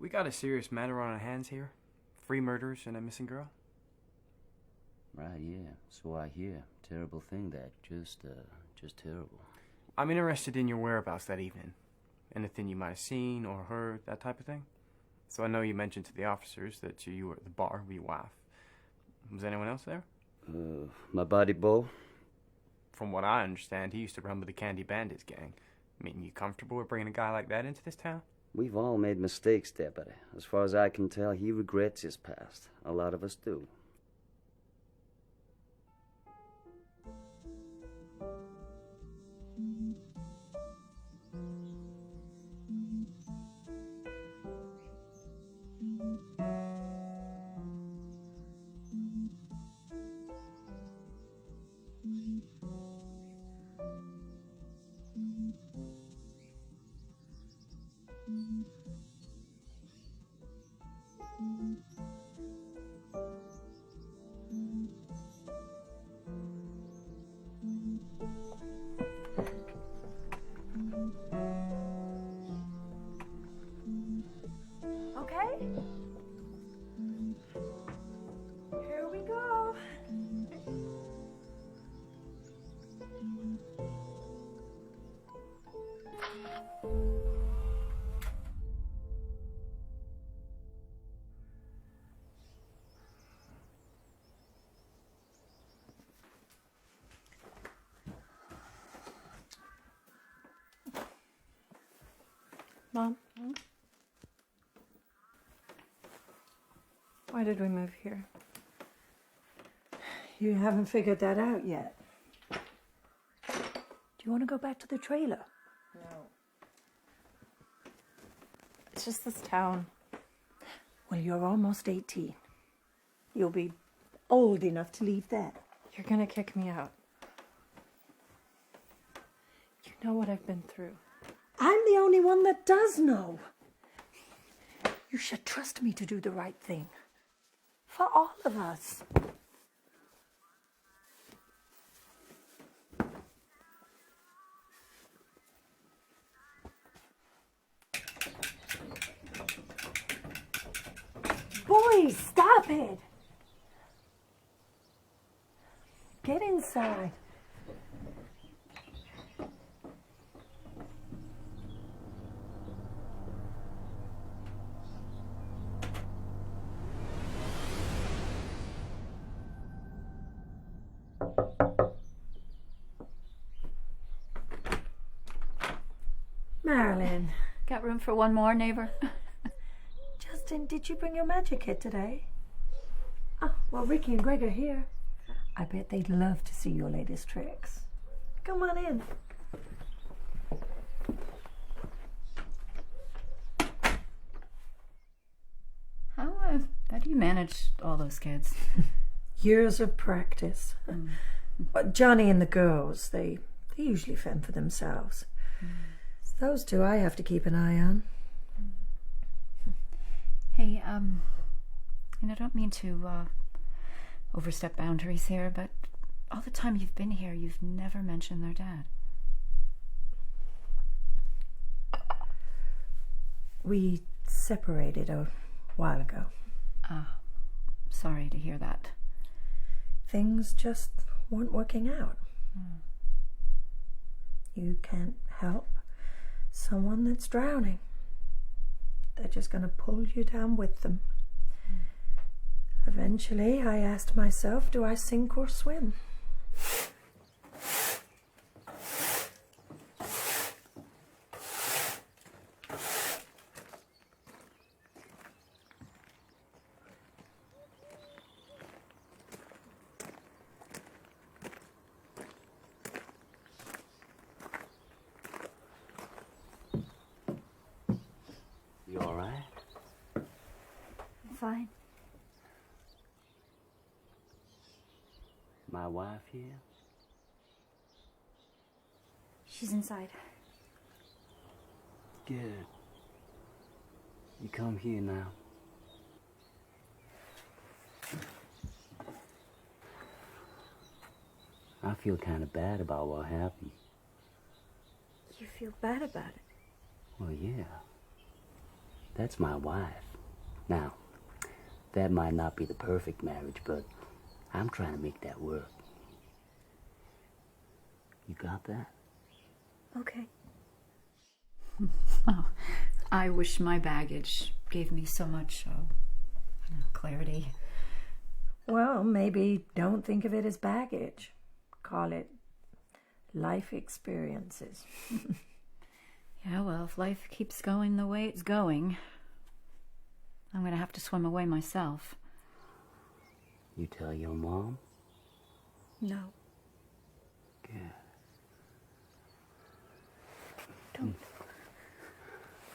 We got a serious matter on our hands here. 3 murders and a missing girl. Right, yeah. So I hear. Terrible thing, that. Just terrible. I'm interested in your whereabouts that evening. Anything you might have seen or heard, that type of thing. So I know you mentioned to the officers that you were at the bar with your wife. Was anyone else there? My buddy Bo. From what I understand, he used to run with the Candy Bandits gang. I mean, you comfortable with bringing a guy like that into this town? We've all made mistakes, Deputy. As far as I can tell, he regrets his past. A lot of us do. Okay? Here we go. Mom? Why did we move here? You haven't figured that out yet. Do you want to go back to the trailer? No. It's just this town. Well, you're almost 18. You'll be old enough to leave that. You're gonna kick me out. You know what I've been through. I'm the only one that does know. You should trust me to do the right thing. For all of us. Boys, stop it! Get inside. Marilyn. Got room for one more, neighbor? Justin, did you bring your magic kit today? Oh, well, Ricky and Greg are here. I bet they'd love to see your latest tricks. Come on in. How do you manage all those kids? Years of practice. But Johnny and the girls, they usually fend for themselves. It's those two I have to keep an eye on. Hey, I don't mean to overstep boundaries here, but all the time you've been here, you've never mentioned their dad. We separated a while ago. Sorry to hear that. Things just weren't working out. You can't help someone that's drowning. They're just going to pull you down with them. Eventually, I asked myself, do I sink or swim? You all right? I'm fine. My wife here? She's inside. Good. You come here now. I feel kind of bad about what happened. You feel bad about it? Well, yeah. That's my wife. Now, that might not be the perfect marriage, but I'm trying to make that work. You got that? Okay. Oh, I wish my baggage gave me so much clarity. Well, maybe don't think of it as baggage. Call it life experiences. Yeah, well, if life keeps going the way it's going, I'm going to have to swim away myself. You tell your mom? No. Good. Don't.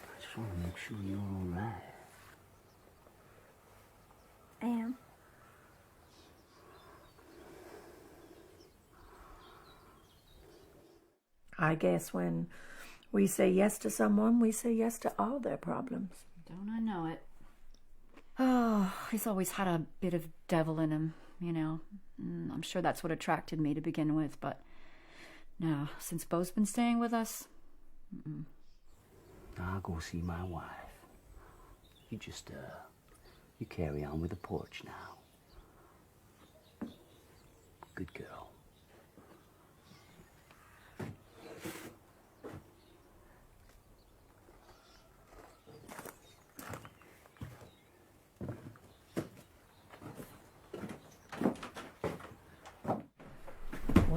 I just want to make sure you're all right. I am. I guess when we say yes to someone, we say yes to all their problems. Don't I know it? Oh, he's always had a bit of devil in him, you know. I'm sure that's what attracted me to begin with, but no, since Beau's been staying with us, I'll go see my wife. You just, you carry on with the porch now. Good girl.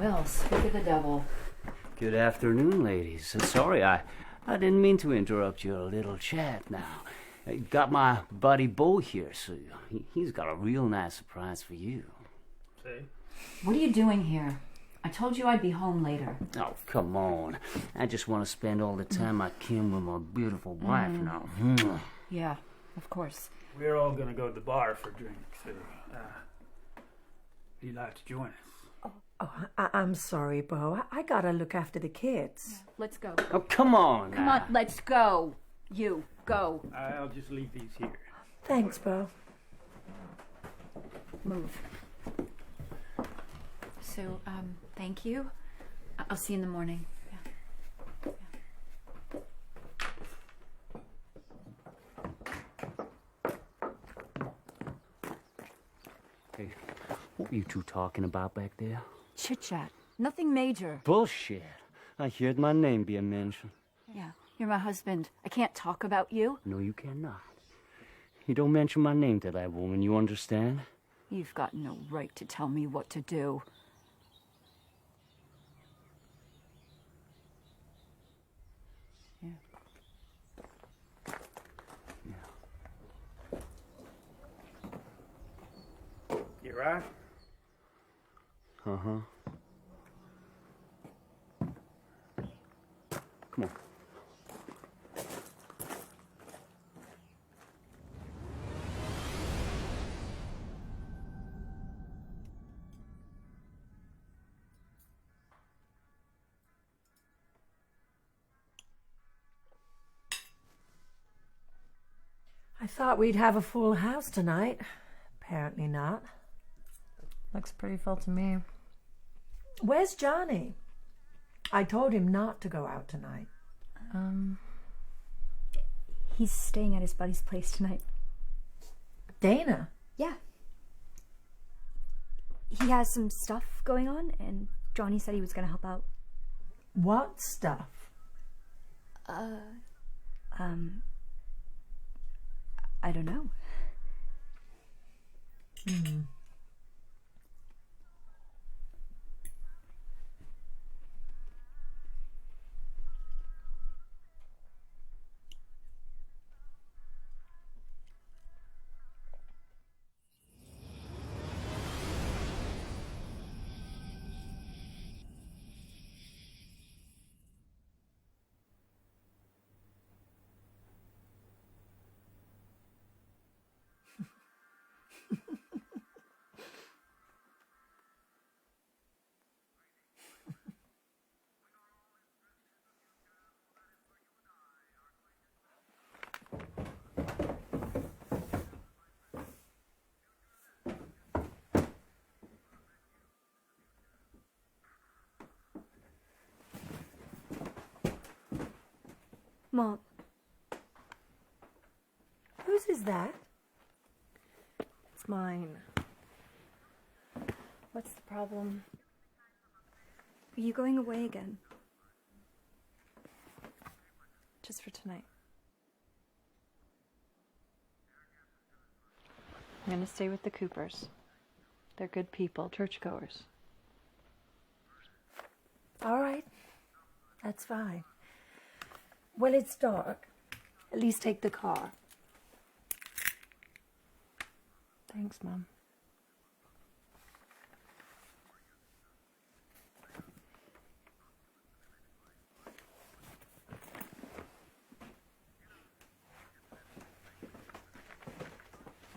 well, speak of the devil. Good afternoon, ladies. Sorry, I didn't mean to interrupt your little chat now. I got my buddy Beau here, so he's got a real nice surprise for you. See? What are you doing here? I told you I'd be home later. Oh, come on. I just want to spend all the time I can with my beautiful wife now. Yeah, of course. We're all gonna go to the bar for drinks. So, would you like to join us? Oh, I'm sorry, Beau. I gotta look after the kids. Let's go. Oh, come on. Come on, let's go. You, go. I'll just leave these here. Thanks, Beau. Move. So, thank you. I'll see you in the morning. Hey, what were you two talking about back there? Chit-chat. Nothing major. Bullshit. I heard my name being mentioned. Yeah, you're my husband. I can't talk about you. No, you cannot. You don't mention my name to that woman, you understand? You've got no right to tell me what to do. You right? Uh-huh. Come on. I thought we'd have a full house tonight. Apparently not. Looks pretty full to me. Where's Johnny? I told him not to go out tonight. He's staying at his buddy's place tonight. Dana? Yeah. He has some stuff going on, and Johnny said he was gonna help out. What stuff? I don't know. Mom, Whose is that? It's mine. What's the problem? Are you going away again? Just for tonight. I'm gonna stay with the Coopers. They're good people, churchgoers. All right. That's fine. Well, it's dark. At least take the car. Thanks, Mom.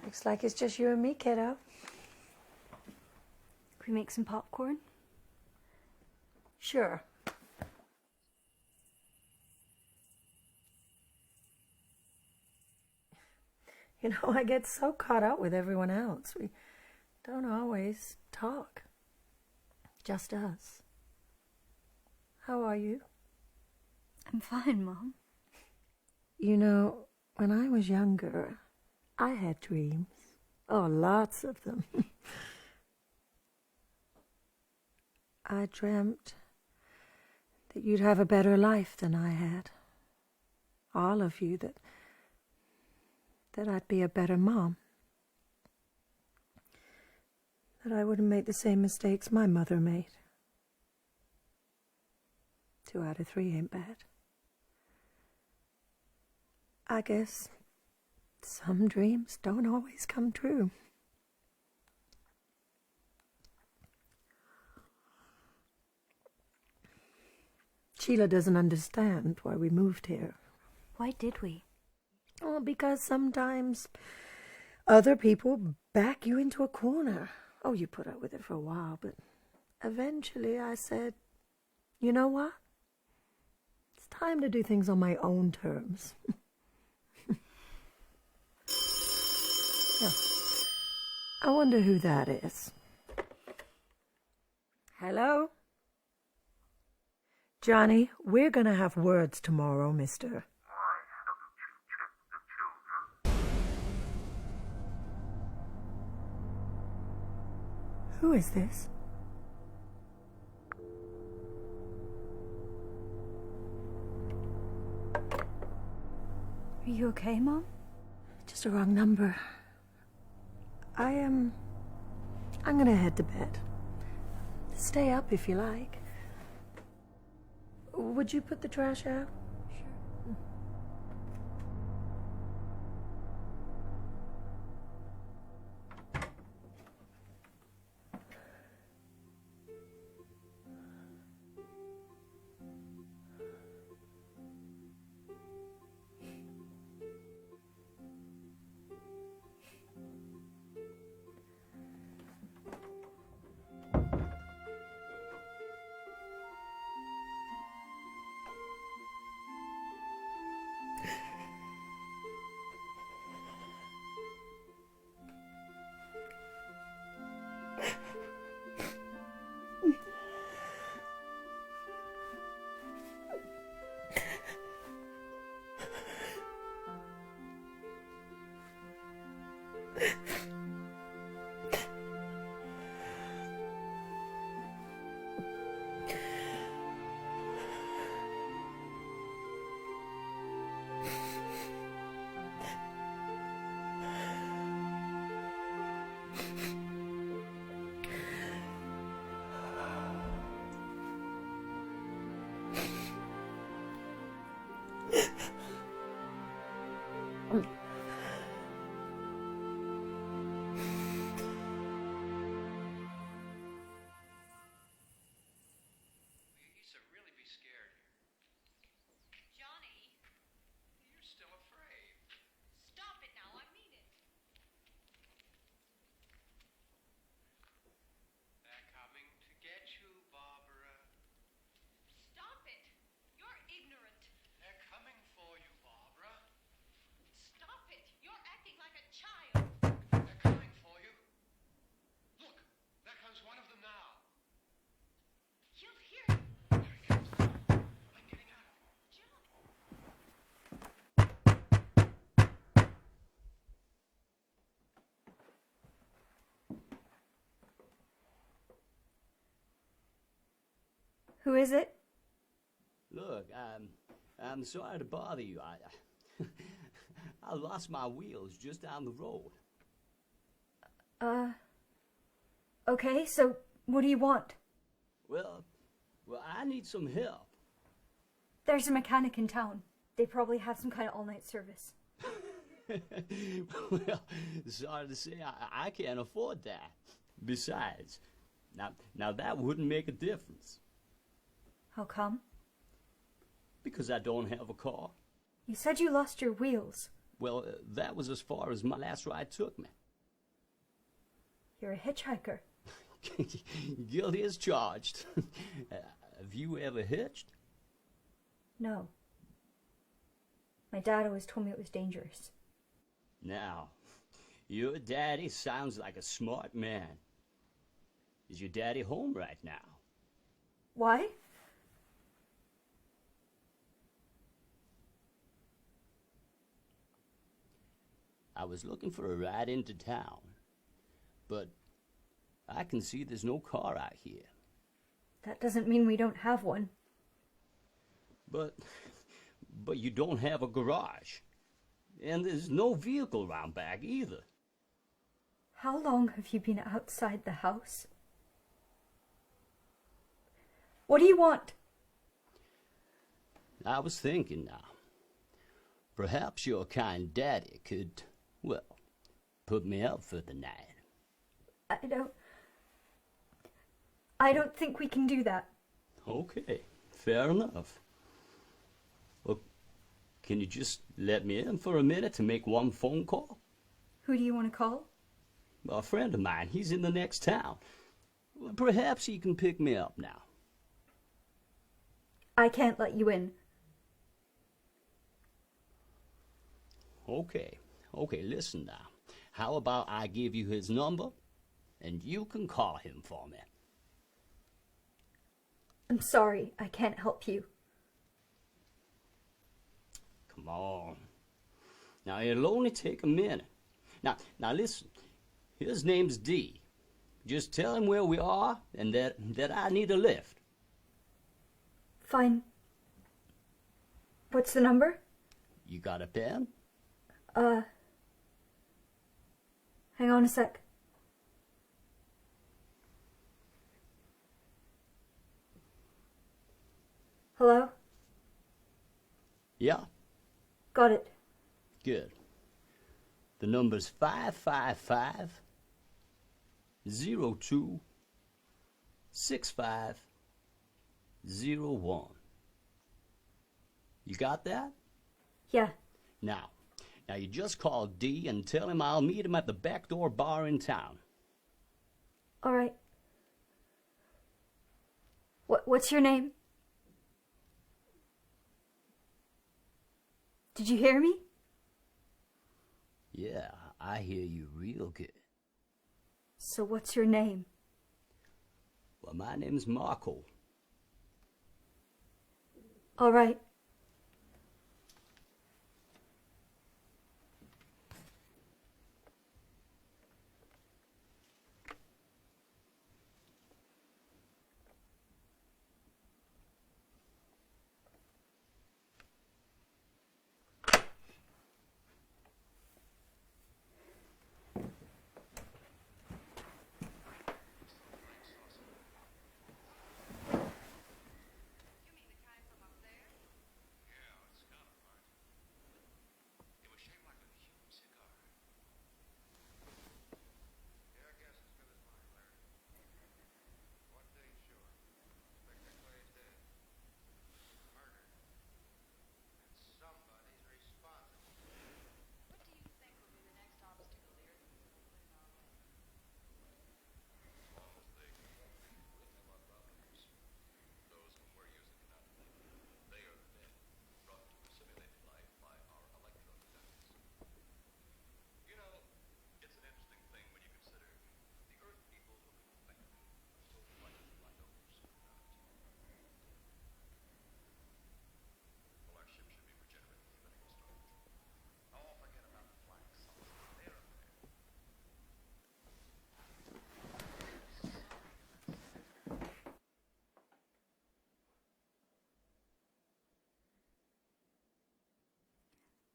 Looks like it's just you and me, kiddo. Can we make some popcorn? Sure. You know, I get so caught up with everyone else. We don't always talk. Just us. How are you? I'm fine, Mom. You know, when I was younger, I had dreams. Oh, lots of them. I dreamt that you'd have a better life than I had. All of you, that I'd be a better mom. That I wouldn't make the same mistakes my mother made. 2 out of 3 ain't bad. I guess some dreams don't always come true. Sheila doesn't understand why we moved here. Why did we? Oh, because sometimes other people back you into a corner. Oh, you put up with it for a while, but eventually I said, you know what? It's time to do things on my own terms. Oh, I wonder who that is. Hello? Johnny, we're gonna have words tomorrow, mister. Who is this? Are you okay, Mom? Just a wrong number. I'm gonna head to bed. Stay up if you like. Would you put the trash out? Sure. Who is it? Look, I'm sorry to bother you. I lost my wheels just down the road. Okay, so what do you want? Well, I need some help. There's a mechanic in town. They probably have some kind of all-night service. Well, sorry to say, I can't afford that. Besides, now that wouldn't make a difference. How come? Because I don't have a car. You said you lost your wheels. Well, that was as far as my last ride took me. You're a hitchhiker. Guilty as charged. Have you ever hitched? No. My dad always told me it was dangerous. Now, your daddy sounds like a smart man. Is your daddy home right now? Why? I was looking for a ride into town, but I can see there's no car out here. That doesn't mean we don't have one. But you don't have a garage. And there's no vehicle around back either. How long have you been outside the house? What do you want? I was thinking now, perhaps your kind daddy could, well, put me up for the night. I don't think we can do that. Okay, fair enough. Well, can you just let me in for a minute to make one phone call? Who do you want to call? A friend of mine, he's in the next town. Perhaps he can pick me up now. I can't let you in. Okay, listen now. How about I give you his number, and you can call him for me? I'm sorry, I can't help you. Come on. Now, it'll only take a minute. Now listen. His name's D. Just tell him where we are and that I need a lift. Fine. What's the number? You got a pen? Hang on a sec. Hello? Yeah, Got it. good. The number's 555 02 6501. You got that? Yeah. Now you just call D and tell him I'll meet him at the back door bar in town. All right. What's your name? Did you hear me? Yeah, I hear you real good. So what's your name? Well, my name's Marco. All right.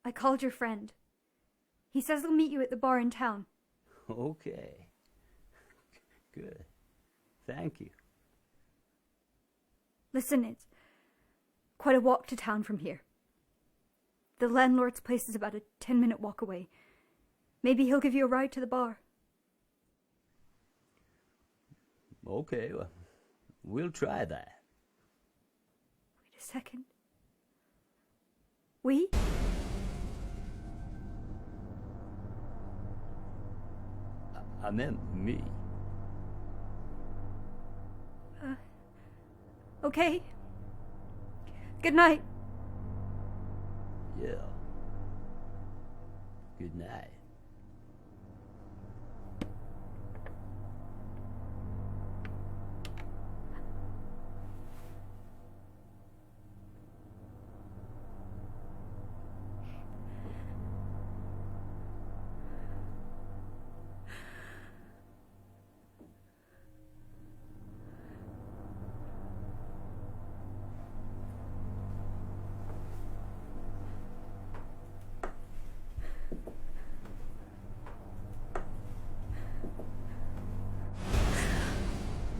I called your friend. He says he'll meet you at the bar in town. Okay. Good. Thank you. Listen, it's quite a walk to town from here. The landlord's place is about a 10-minute walk away. Maybe he'll give you a ride to the bar. Okay, well, we'll try that. Wait a second. We? I meant me. Okay. Good night. Yeah. Good night.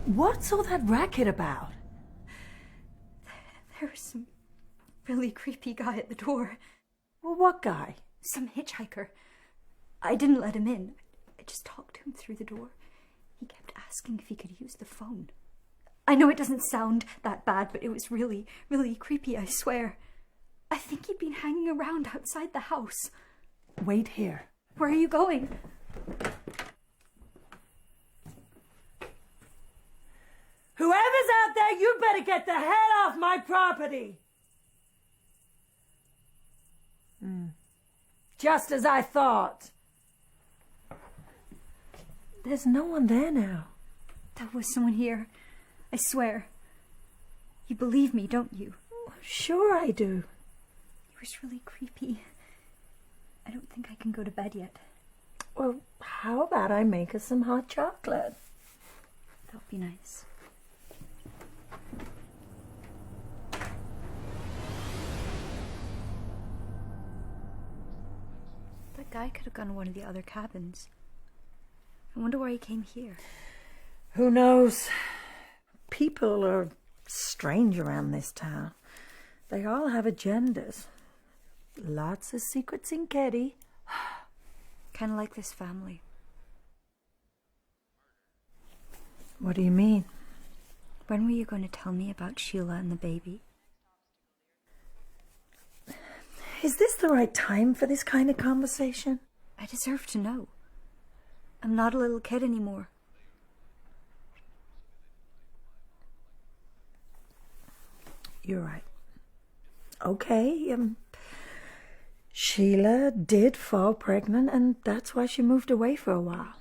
What's all that racket about? There was some really creepy guy at the door. Well, what guy? Some hitchhiker. I didn't let him in. I just talked to him through the door. He kept asking if he could use the phone. I know it doesn't sound that bad, but it was really, really creepy, I swear. I think he'd been hanging around outside the house. Wait here. Where are you going? Whoever's out there, you better get the hell off my property! Just as I thought. There's no one there now. There was someone here. I swear. You believe me, don't you? Sure I do. It was really creepy. I don't think I can go to bed yet. Well, how about I make us some hot chocolate? That would be nice. That guy could have gone to one of the other cabins. I wonder why he came here. Who knows? People are strange around this town. They all have agendas. Lots of secrets in Keddy. Kind of like this family. What do you mean? When were you going to tell me about Sheila and the baby? Is this the right time for this kind of conversation? I deserve to know. I'm not a little kid anymore. You're right. Okay, Sheila did fall pregnant, and that's why she moved away for a while.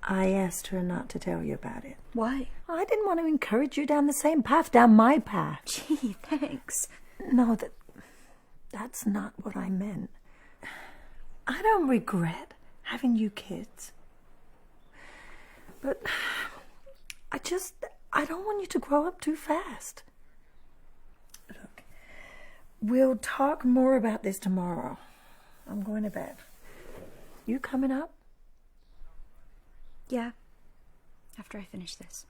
I asked her not to tell you about it. Why? I didn't want to encourage you down the same path, down my path. Gee, thanks. No, that's not what I meant. I don't regret having you kids. But I don't want you to grow up too fast. Look, we'll talk more about this tomorrow. I'm going to bed. You coming up? Yeah, after I finish this.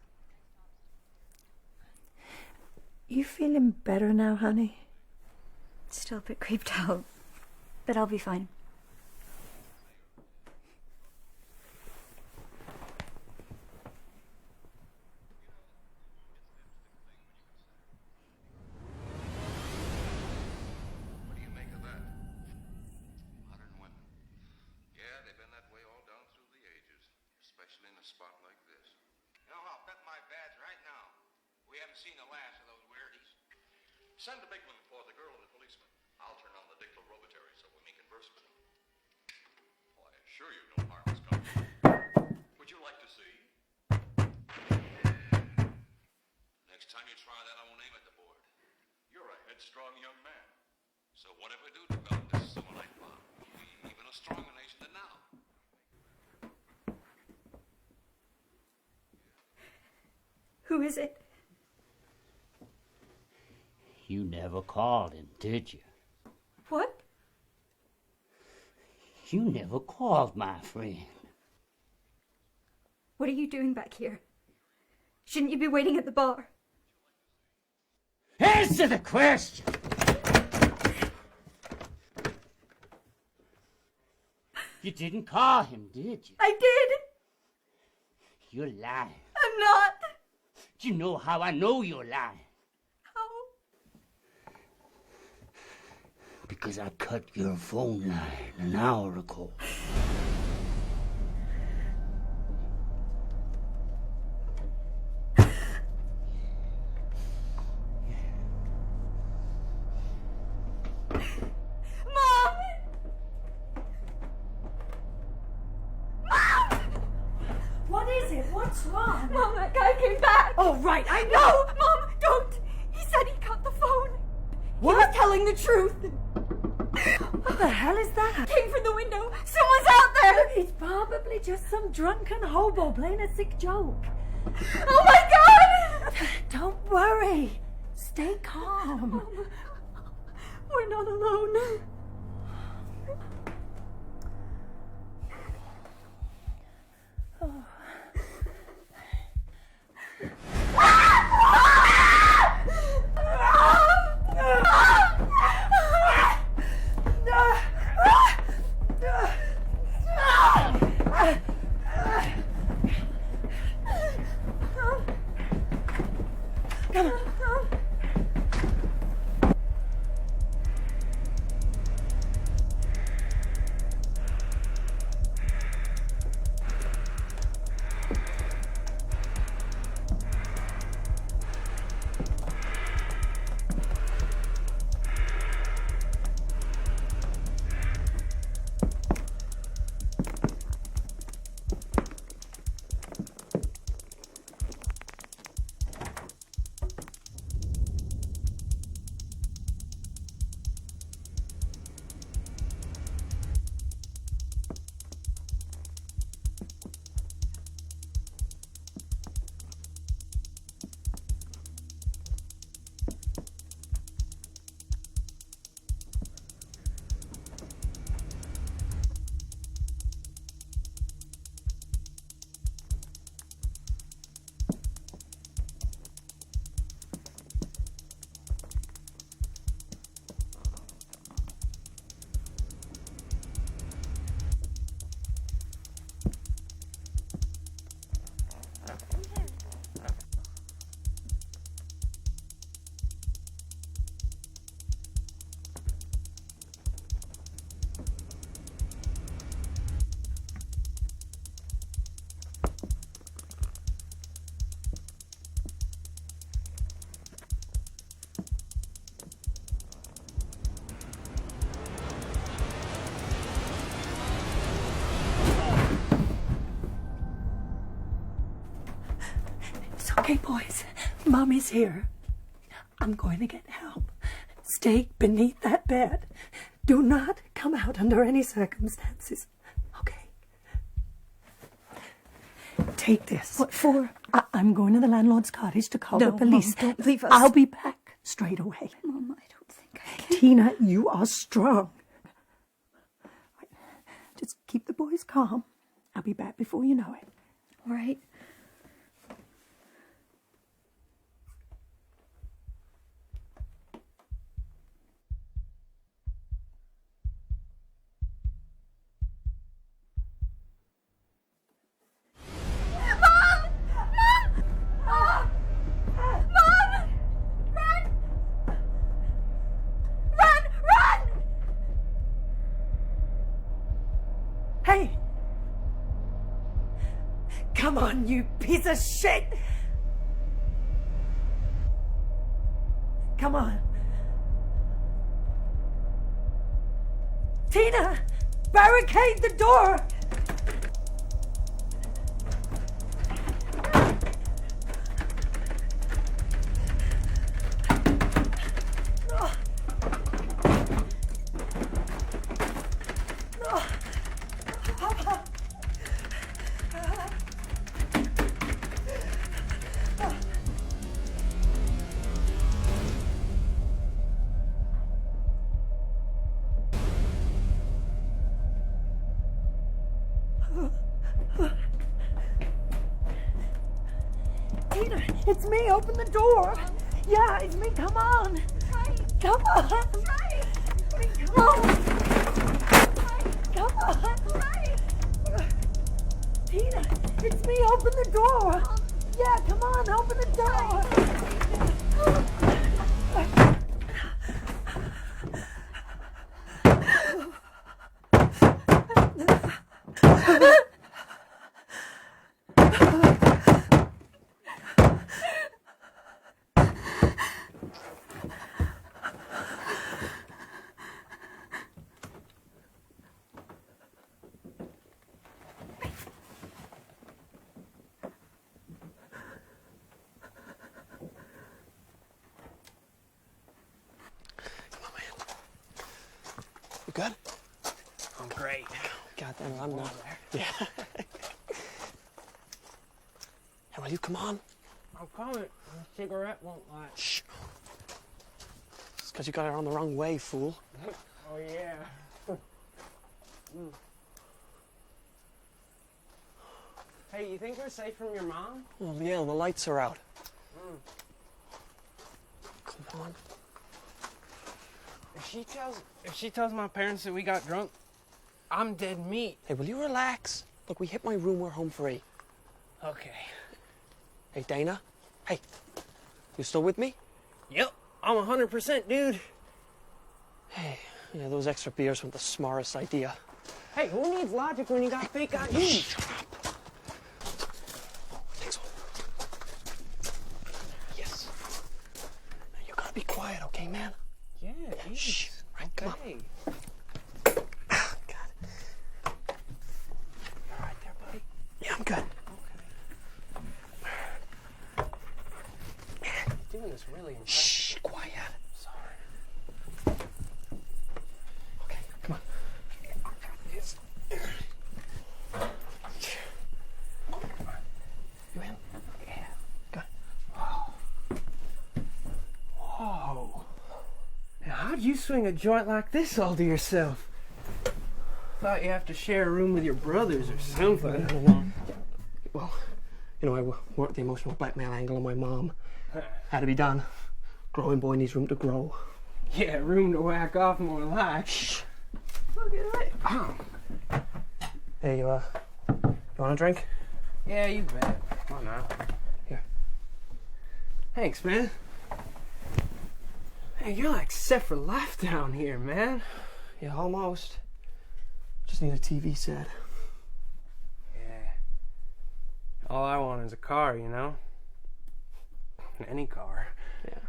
You feeling better now, honey? Still a bit creeped out, but I'll be fine. What do you make of that? Modern women. Yeah, they've been that way all down through the ages, especially in a spot like this. You know, I'll bet my badge right now we haven't seen the last of those weirdies. Send a big one for the girl and the policeman. I'll turn on the dictogrobatory so we may converse with them. Well, I assure you no harm has come. Would you like to see? Next time you try that, I won't aim at the board. You're a headstrong young man. So whatever do develop this Semonite bomb, will be even a stronger nation than now. Who is it? You never called him, did you? What? You never called, my friend. What are you doing back here? Shouldn't you be waiting at the bar? Answer the question! You didn't call him, did you? I did! You're lying. I'm not! You know how I know you're lying? How? Because I cut your phone line an hour ago. What is it? What's wrong? Mom, that guy came back! Oh, right, I know. No! Mom, don't! He said he cut the phone! What? He was telling the truth! What the hell is that? Came from the window! Someone's out there! It's probably just some drunken hobo playing a sick joke. Oh my god! Don't worry. Stay calm. Mom, we're not alone. Come on. Okay, boys. Mommy's here. I'm going to get help. Stay beneath that bed. Do not come out under any circumstances. Okay? Take this. What for? I'm going to the landlord's cottage to call No, the police. Mom, don't leave us. I'll be back straight away. Mom, I don't think I can. Tina, you are strong. Right. Just keep the boys calm. I'll be back before you know it. All right. Hey! Come on, you piece of shit! Come on. Tina! Barricade the door! It's me. Open the door. Yeah, it's me. Come on. Come on. Come on. Come on. Tina, it's me. Open the door. Yeah, come on. Open the door. You good? I'm great. God damn it, I'm not. Yeah. Hey, will you come on? I'm coming. My cigarette won't light. Shh. It's because you got it on the wrong way, fool. Oh, yeah. Hey, you think we're safe from your mom? Well, yeah, the lights are out. Come on. If she tells my parents that we got drunk, I'm dead meat. Hey, will you relax? Look, we hit my room, we're home free. Okay. Hey, Dana? Hey, you still with me? Yep, I'm 100%, dude. Hey, yeah, those extra beers weren't the smartest idea. Hey, who needs logic when you got fake ID? Shut up. Next one. Yes. Now, you gotta be quiet, okay, man? Yeah, Shh. Right, come okay. on. God. You all right there, buddy? Yeah, I'm good. You're doing this really impressive. Shh, quiet. Sorry. Okay, come on. Yes. You in? Yeah. Good. Whoa. Now, how'd you swing a joint like this all to yourself? Thought you have to share a room with your brothers or something. Well, you know, I worked the emotional blackmail angle on my mom. Had to be done. Growing boy needs room to grow. Yeah, room to whack off more like. Shh. Look at that. Oh. Hey, you want a drink? Yeah, you bet. Come on now. Here. Thanks, man. Hey, you're like set for life down here, man. Yeah, almost. Just need a TV set. Yeah. All I want is a car, you know? Any car. Yeah.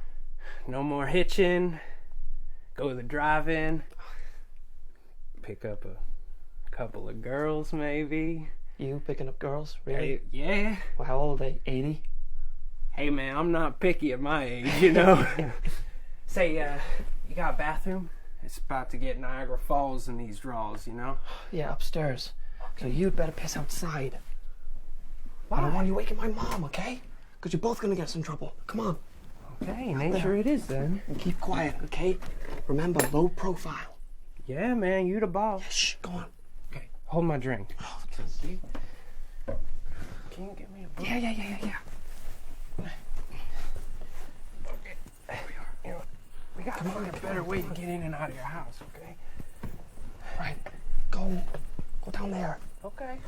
No more hitching. Go to the drive-in. Pick up a couple of girls, maybe. You picking up girls? Really? Hey, yeah. Well, how old are they? 80? Hey, man, I'm not picky at my age, you know? Say, you got a bathroom? It's about to get Niagara Falls in these draws, you know? Yeah, upstairs. So you'd better piss outside. Why? I don't want you waking my mom, okay? Because you're both going to get us in trouble. Come on. Okay, nature it is then. And keep quiet, okay? Remember, low profile. Yeah, man, you the boss. Shh, go on. Okay, hold my drink. Oh, See? Can you get me a book? yeah. Okay, there we are. You know, we gotta find a better way to get in and out of your house, okay? Right. Go down there. Okay.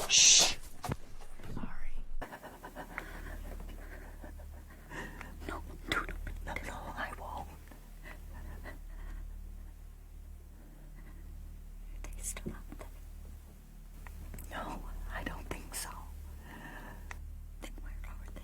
Shh. Still up there? No, I don't think so. Then where are they?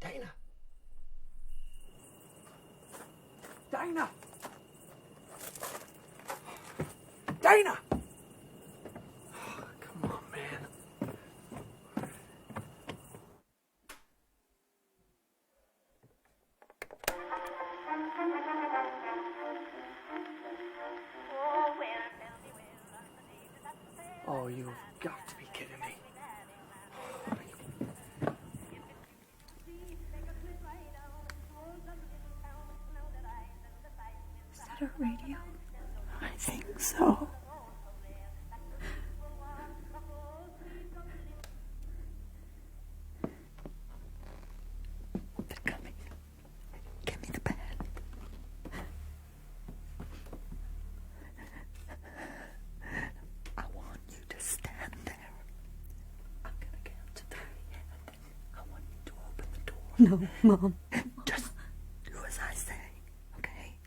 Dana. Dana. Dana. Oh, come on, man. Oh, you've got to be kidding me. Is that our radio? I think so. They're coming. Give me the pen. I want you to stand there. I'm gonna count to 3, and then I want you to open the door. No, Mom. Just do as I say, okay?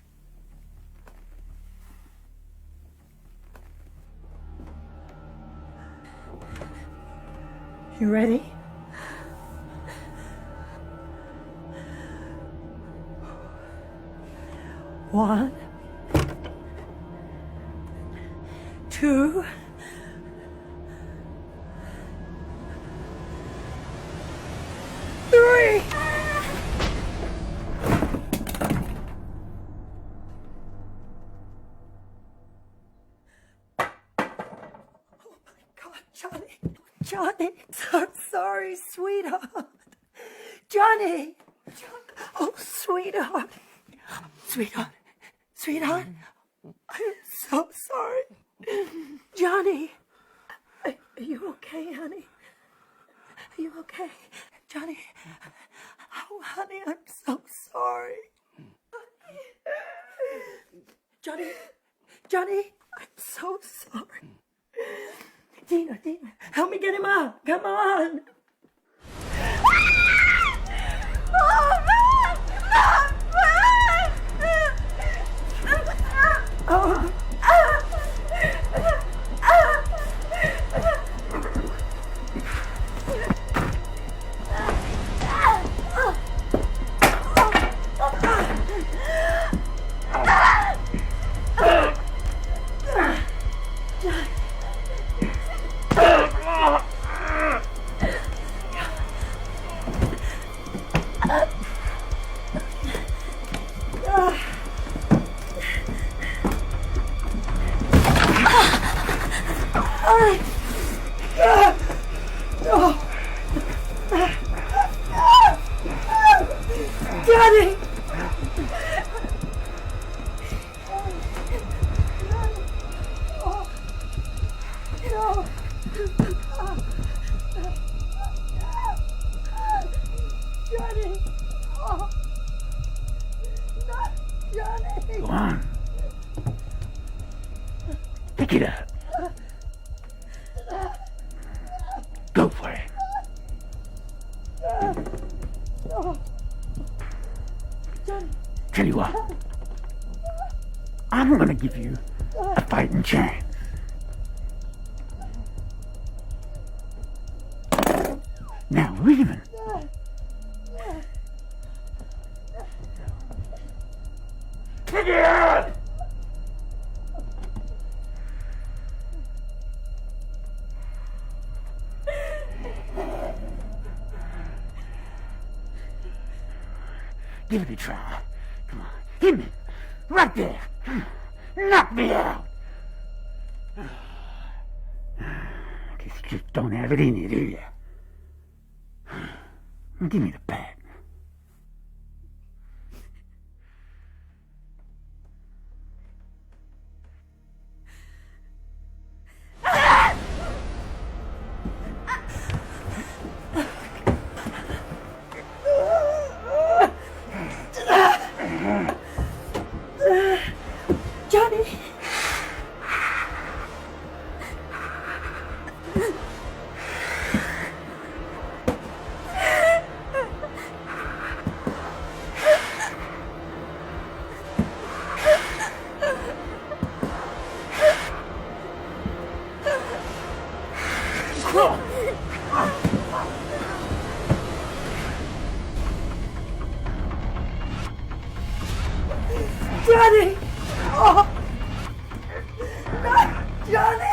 You ready? One, 2, 3. Johnny, I'm sorry, sweetheart. Johnny. Oh, sweetheart. Sweetheart. I'm so sorry. Johnny. Are you okay, honey? Are you okay? Johnny. Oh, honey, I'm so sorry. Johnny, I'm so sorry. Dina, help me get him out. Come on. Oh. Johnny! No! Johnny! Oh. Not Johnny! Go on. Pick it up. Go for it. Tell you what, I'm gonna give you a fighting chance. Now, leaving. Pick it up! Give it a try. Come on, hit me. Right there. Knock me out. Guess you just don't have it in you, do you? Give me the bat. Johnny! Johnny! Oh! No, Johnny!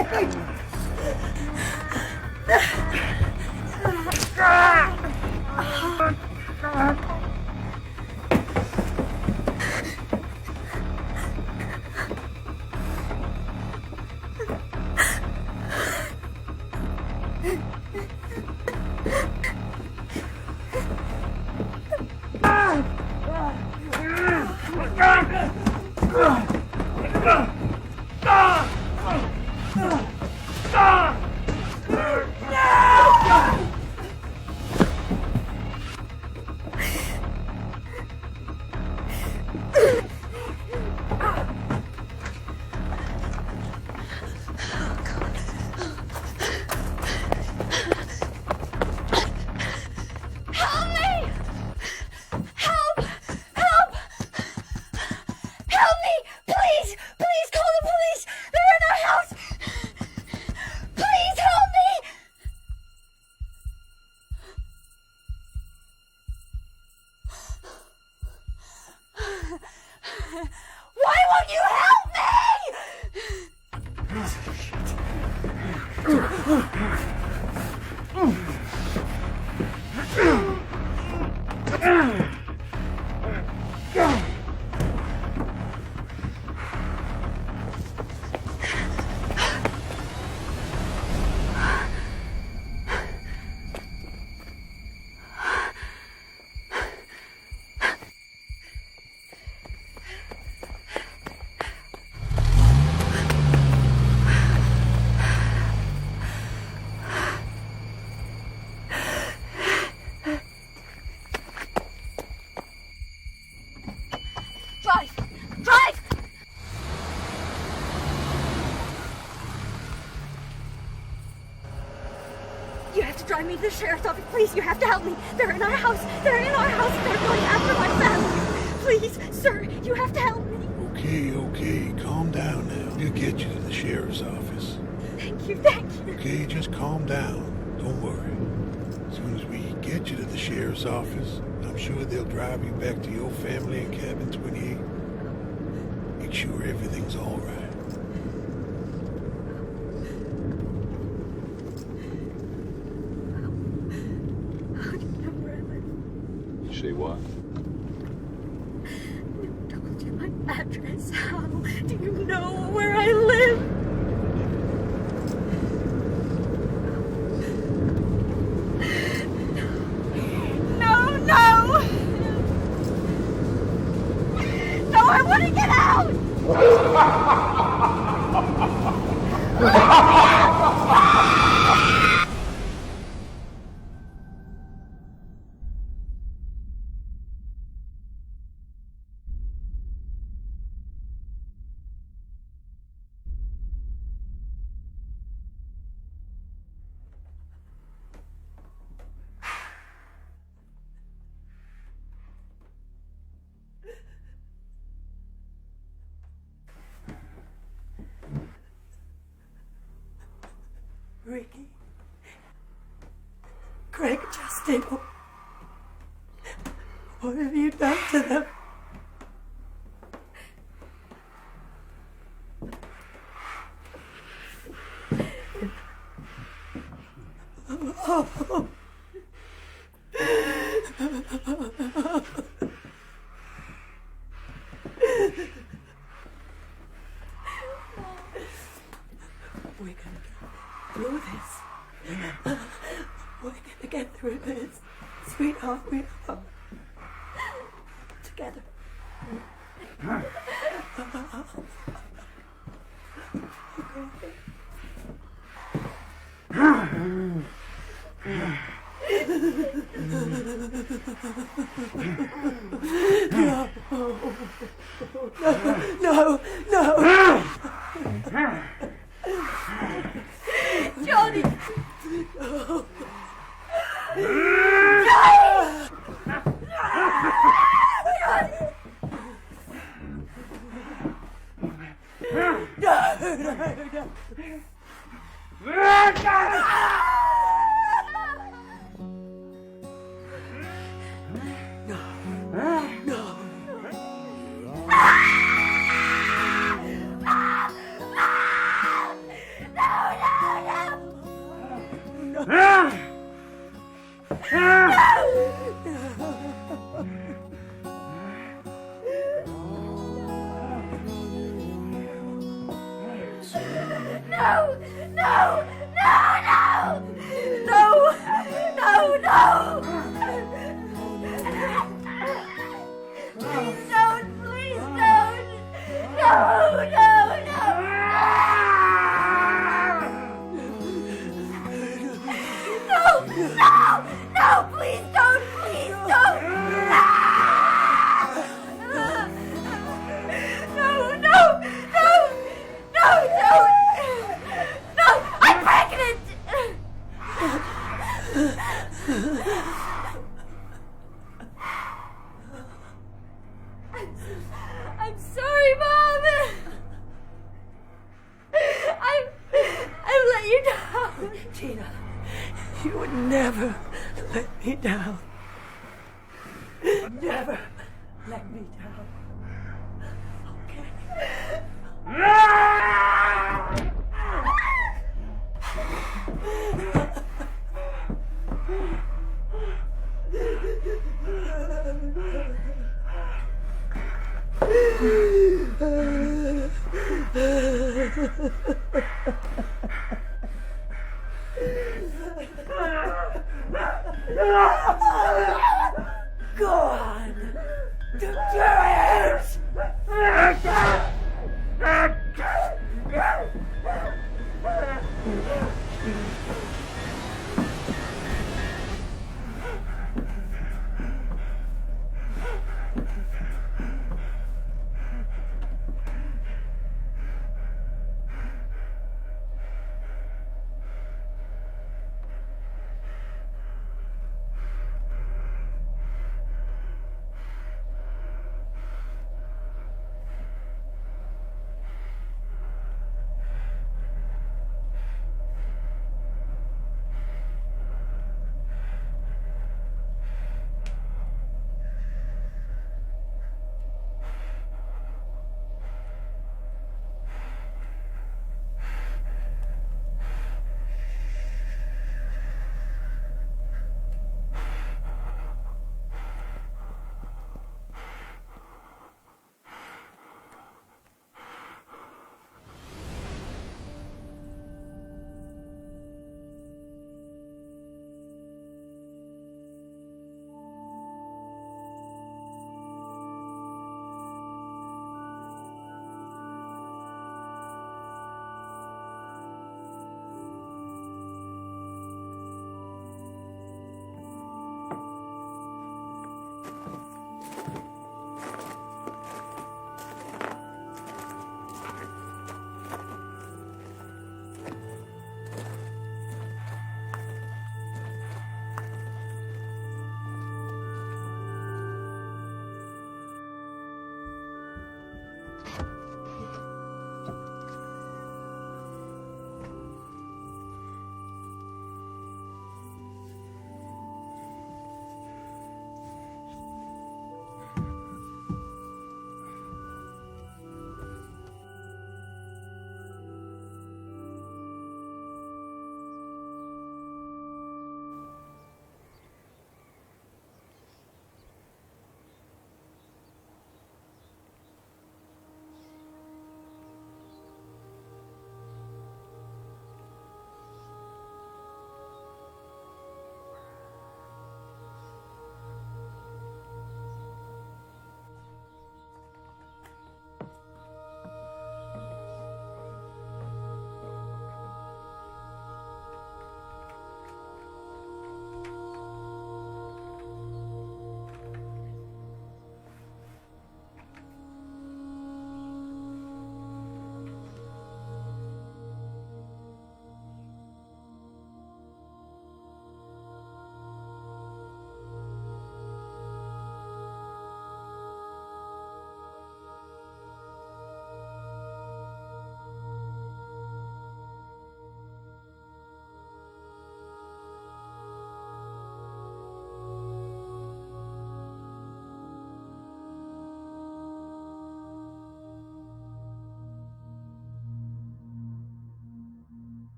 Drive me to the sheriff's office, please. You have to help me. They're in our house. They're in our house. They're going after my family. Please, sir, you have to help me. Okay, calm down now. We'll get you to the sheriff's office. Thank you. Okay, just calm down. Don't worry. As soon as we get you to the sheriff's office, I'm sure they'll drive you back to your family in cabin 28. Make sure everything's all right. Say what? I told you my address. How do you know where I live? No! No, I want to get out! Ricky, Greg, Justin, what have you done to them? Oh. We're gonna through this. We're gonna get through this. Sweetheart, we are together. No. Johnny! No. I'm sorry, Mom. I've let you down. Tina, you would never let me down. Never let me down. Go on. Do it.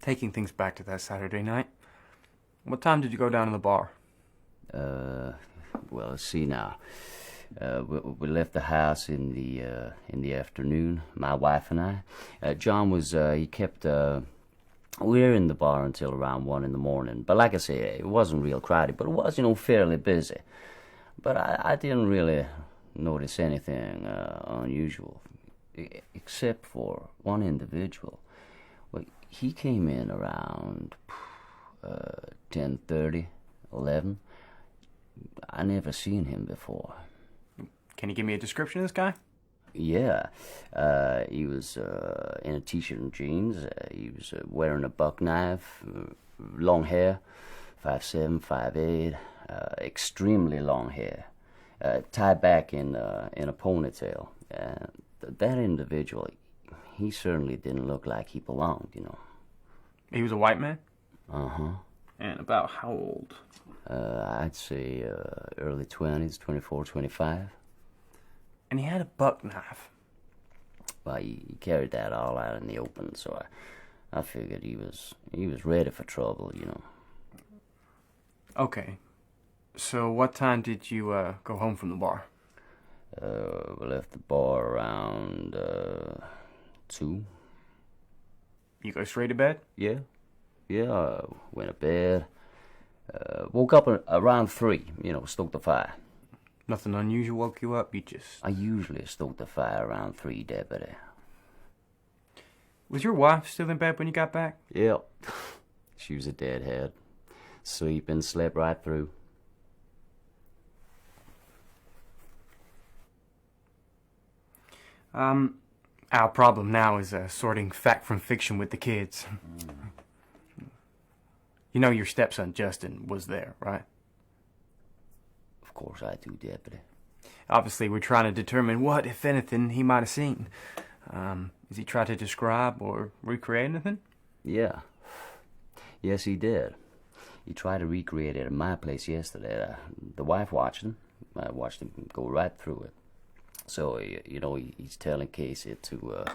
taking things back to that Saturday night, what time did you go down to the bar? Well, let's see now. We left the house in the afternoon, my wife and I. John was, he kept, we were in the bar until around 1 in the morning. But like I say, it wasn't real crowded, but it was, fairly busy. But I didn't really notice anything unusual, except for one individual. Well, he came in around 10:30, 11. I never seen him before. Can you give me a description of this guy? Yeah, he was in a t-shirt and jeans. He was wearing a buck knife, long hair, 5'7", 5'8", extremely long hair, tied back in a ponytail. That individual, he certainly didn't look like he belonged, He was a white man? Uh-huh. And about how old? I'd say early 20s, 24, 25. And he had a buck knife. Well, he carried that all out in the open, so I figured he was ready for trouble, Okay. So what time did you go home from the bar? We left the bar around 2. You go straight to bed? Yeah. Went to bed. Woke up around 3, stoked the fire. Nothing unusual woke you up? I usually stoke the fire around 3, Deputy. Was your wife still in bed when you got back? Yep. She was a deadhead. Sleeping, slept right through. Our problem now is sorting fact from fiction with the kids. You know your stepson, Justin, was there, right? Of course I do, Deputy. Obviously, we're trying to determine what, if anything, he might have seen. Has he tried to describe or recreate anything? Yeah. Yes, he did. He tried to recreate it at my place yesterday. The wife watched him. I watched him go right through it. So, he's telling Casey to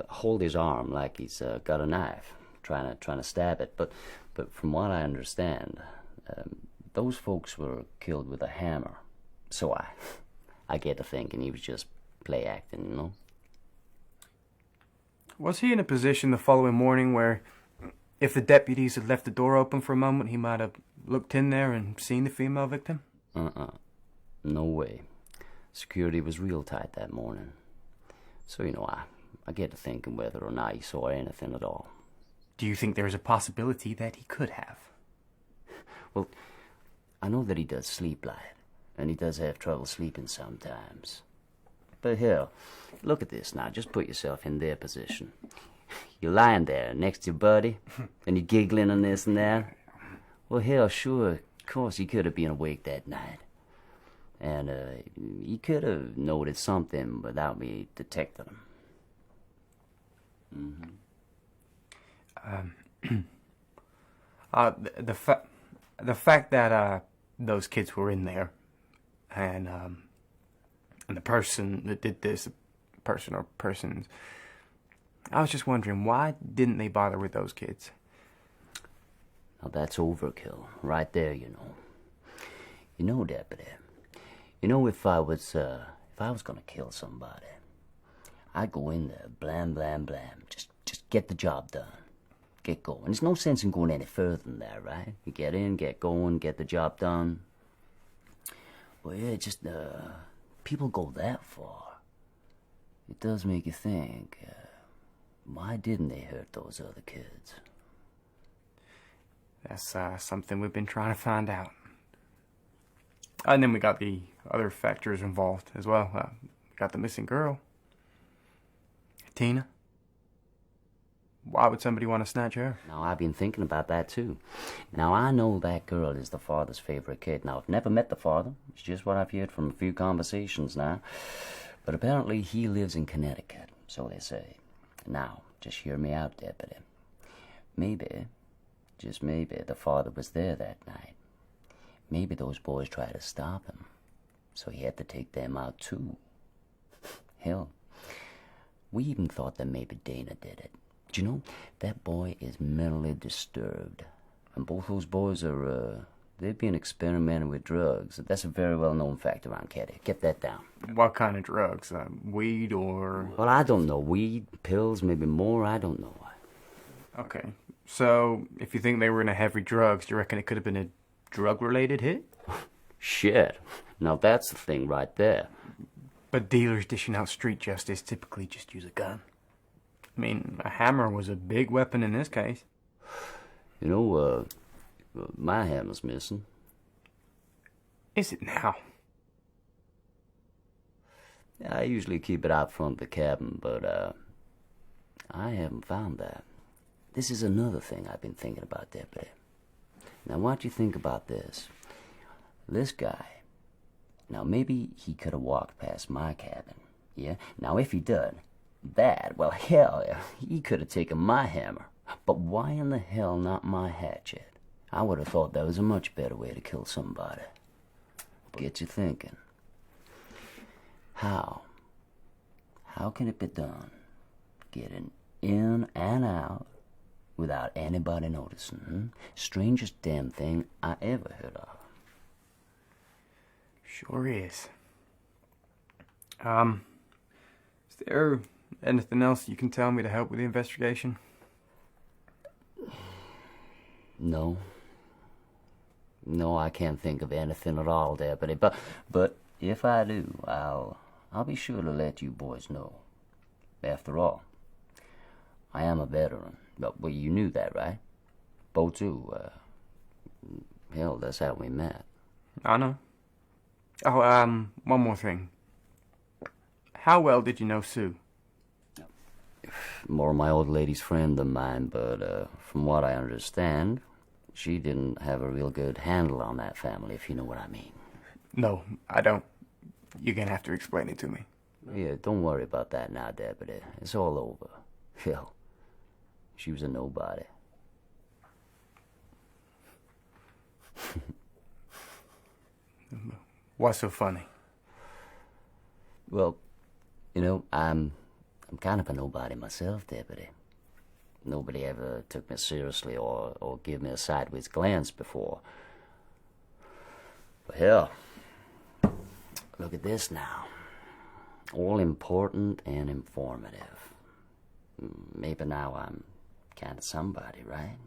hold his arm like he's got a knife, trying to stab it. But from what I understand, those folks were killed with a hammer. So I get to thinking he was just play acting, Was he in a position the following morning where, if the deputies had left the door open for a moment, he might have looked in there and seen the female victim? No way. Security was real tight that morning. So, I get to thinking whether or not he saw anything at all. Do you think there's a possibility that he could have? Well, I know that he does sleep light, and he does have trouble sleeping sometimes. But hell, look at this now. Just put yourself in their position. You're lying there next to your buddy, and you're giggling and this and that. Well, hell, sure, of course he could have been awake that night. And he could have noticed something without me detecting him. The fact that those kids were in there, and the person that did this, person or persons, I was just wondering, why didn't they bother with those kids? Now that's overkill, right there, Deputy. If I was gonna kill somebody, I'd go in there, blam, blam, blam, just get the job done. Get going. There's no sense in going any further than that, right? You get in, get going, get the job done. Well, yeah, people go that far. It does make you think, why didn't they hurt those other kids? That's something we've been trying to find out. And then we got the other factors involved as well. We got the missing girl, Tina. Why would somebody want to snatch her? Now, I've been thinking about that, too. Now, I know that girl is the father's favorite kid. Now, I've never met the father. It's just what I've heard from a few conversations now. But apparently he lives in Connecticut, so they say. Now, just hear me out, Deputy. Maybe, just maybe, the father was there that night. Maybe those boys tried to stop him, so he had to take them out, too. Hell, we even thought that maybe Dana did it. Do you know, that boy is mentally disturbed. And both those boys are, they've been experimenting with drugs. That's a very well-known fact around Caddy. Get that down. What kind of drugs? Weed or... Well, I don't know. Weed, pills, maybe more, I don't know. Okay. So, if you think they were into heavy drugs, do you reckon it could have been a drug-related hit? Shit. Now that's the thing right there. But dealers dishing out street justice typically just use a gun. I mean, a hammer was a big weapon in this case. You know, my hammer's missing. Is it now? I usually keep it out front of the cabin, but, I haven't found that. This is another thing I've been thinking about, Deputy. Now, what do you think about this? This guy, now maybe he could have walked past my cabin, yeah? Now, if he did, well, hell, he could have taken my hammer. But why in the hell not my hatchet? I would have thought that was a much better way to kill somebody. Get you thinking. How? How can it be done? Getting in and out without anybody noticing. Strangest damn thing I ever heard of. Sure is. Is there anything else you can tell me to help with the investigation? No. No, I can't think of anything at all, Deputy. But if I do, I'll be sure to let you boys know. After all, I am a veteran. Well, you knew that, right? Bo too. Hell, that's how we met. I know. Oh, one more thing. How well did you know Sue? More my old lady's friend than mine, but from what I understand, she didn't have a real good handle on that family, if you know what I mean. No, I don't. You're gonna have to explain it to me. Yeah, don't worry about that now, Deputy. It's all over. Hell, she was a nobody. What's so funny? Well, you know, I'm kind of a nobody myself, Deputy. Nobody ever took me seriously or gave me a sideways glance before. But hell, look at this now. All important and informative. Maybe now I'm kind of somebody, right?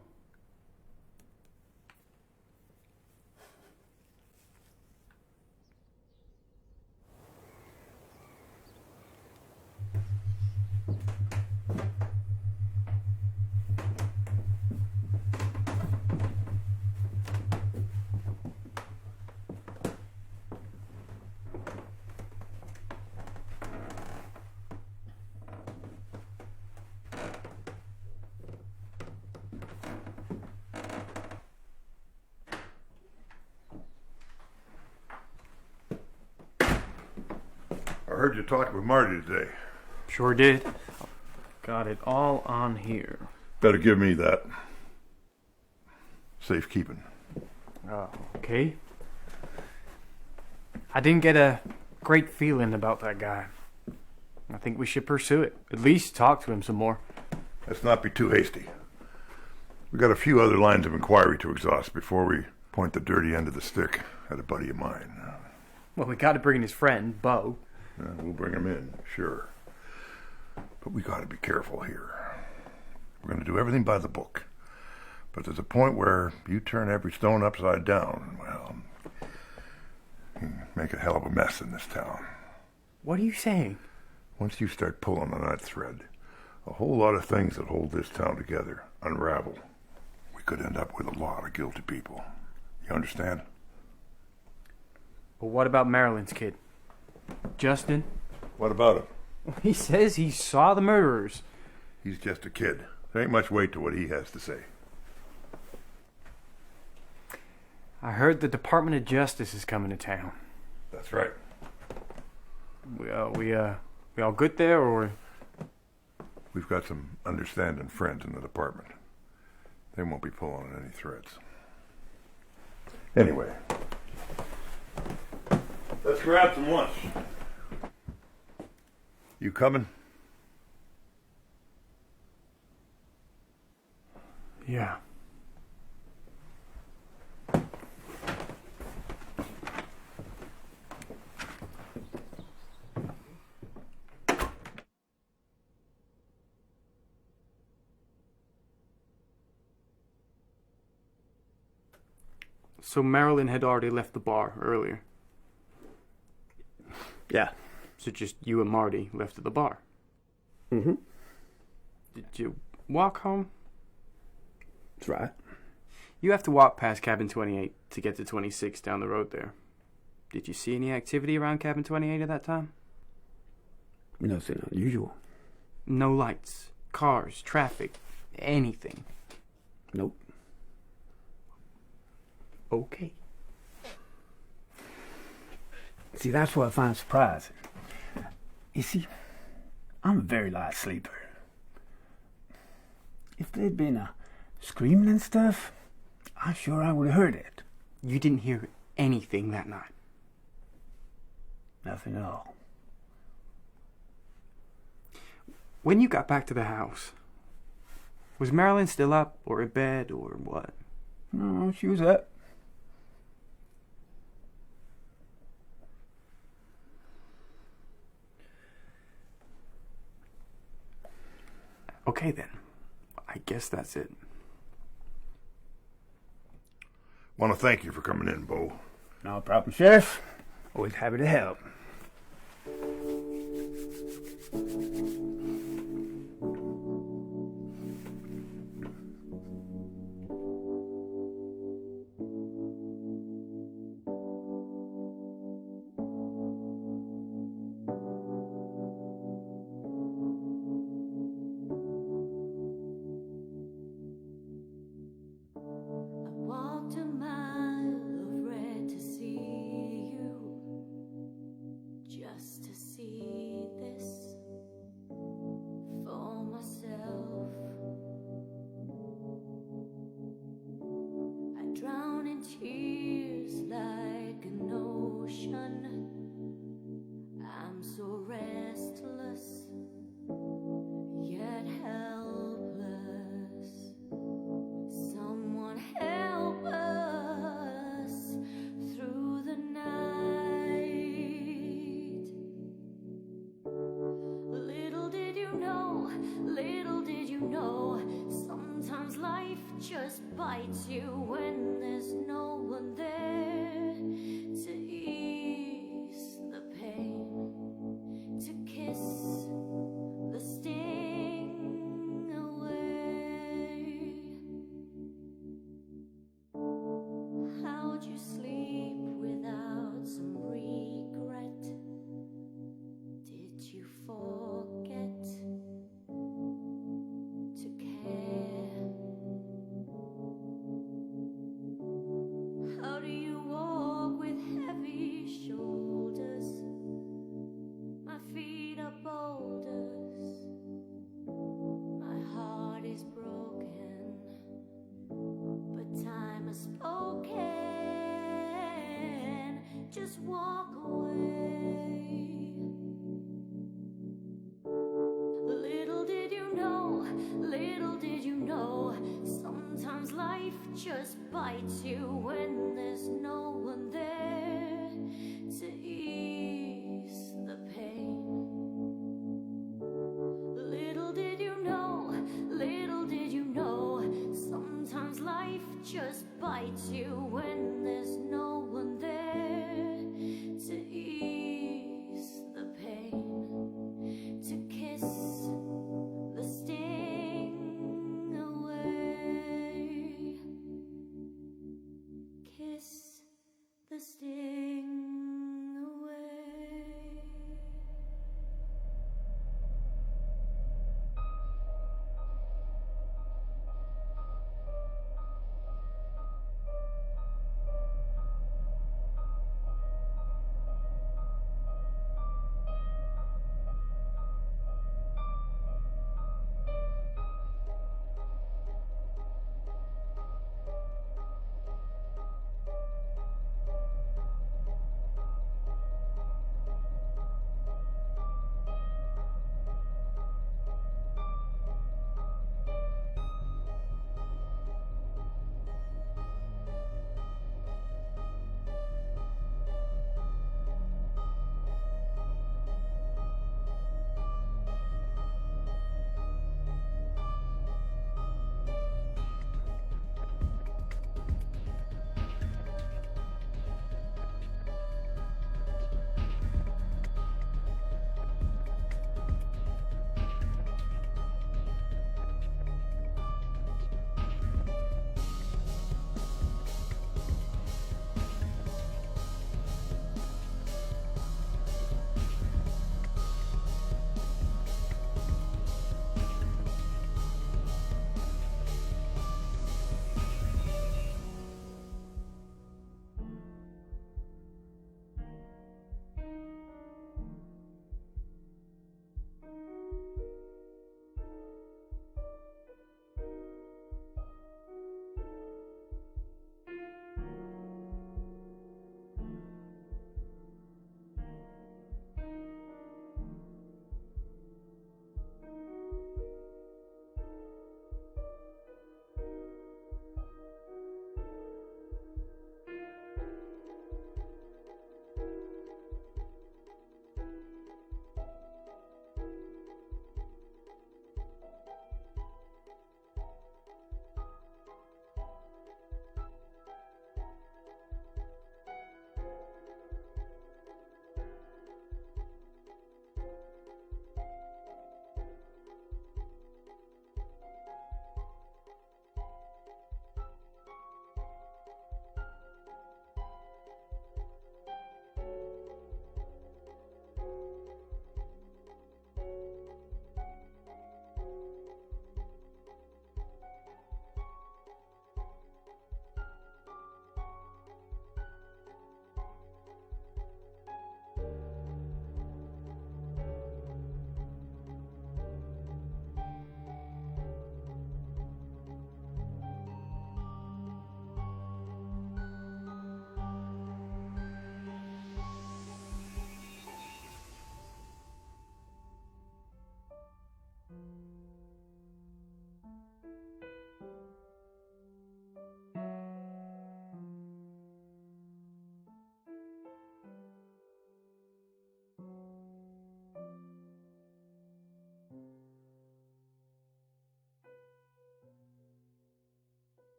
I heard you talking with Marty today. Sure did. Got it all on here. Better give me that. Safekeeping. Okay. I didn't get a great feeling about that guy. I think we should pursue it. At least talk to him some more. Let's not be too hasty. We got a few other lines of inquiry to exhaust before we point the dirty end of the stick at a buddy of mine. Well, we got to bring in his friend, Bo. We'll bring him in, sure. But we got to be careful here. We're going to do everything by the book. But there's a point where you turn every stone upside down. Well, you make a hell of a mess in this town. What are you saying? Once you start pulling on that thread, a whole lot of things that hold this town together unravel. We could end up with a lot of guilty people. You understand? But what about Marilyn's kid? Justin? What about him? He says he saw the murderers. He's just a kid. There ain't much weight to what he has to say. I heard the Department of Justice is coming to town. That's right. We all good there, or? We've got some understanding friends in the department. They won't be pulling on any threads. Anyway, let's grab some lunch. You coming? Yeah. So Marilyn had already left the bar earlier. Yeah. So just you and Marty left at the bar. Mm-hmm. Did you walk home? That's right. You have to walk past cabin 28 to get to 26 down the road there. Did you see any activity around cabin 28 at that time? Nothing unusual. No lights, cars, traffic, anything. Nope. Okay. See, that's what I find surprising. You see, I'm a very light sleeper. If there'd been a screaming and stuff, I'm sure I would have heard it. You didn't hear anything that night? Nothing at all. When you got back to the house, was Marilyn still up or in bed or what? No, she was up. Okay then. I guess that's it. Want to thank you for coming in, Bo. No problem, Sheriff. Always happy to help.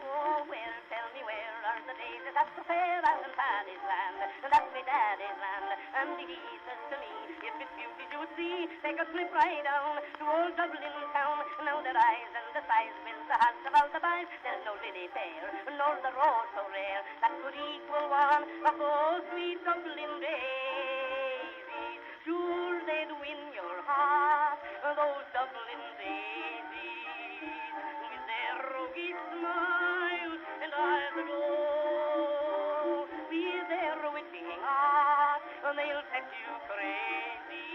Oh, well, tell me where are the daisies at the fair out in Paddy's land? That's my daddy's land. And he says to me, if it's beauty you would see, take a slip right down to old Dublin town. Now the rise and the size built the hearts of all the boys. There's no lily fair, nor the road so rare that could equal one of those sweet Dublin daisies. Sure they'd win your heart, those Dublin daisies, with their roguey smiles and eyes aglow, with their witching heart, they'll set you crazy,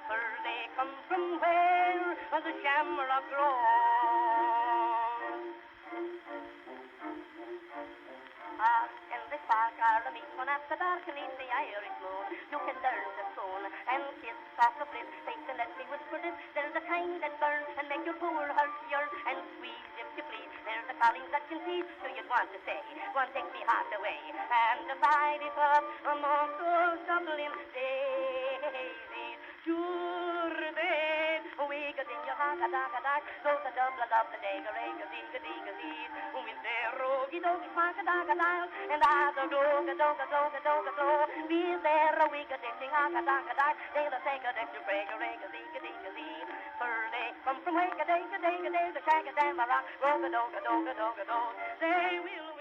for they come from where the shamrock grows. In this park are the meet one after dark beneath the Irish moon. You can learn the spoon and kiss soft of bliss. Take and let me whisper this. There's a kind that burns and make your poor heart yearn and squeeze if you please. There's a calling that can tease, so you'd want to say, go and take me heart away and divide it up among those Dublin daisies. Sure then, we got in your heart a dark, so the double day, ga-ray-ga-zee, with their roguey doggy spark a dark, and as a doga, be there a week a dishing a dark, they'll take a dish to break a ray-ga-zee, for they come from wake a day, the shag a damn a rock, roga, doga, they will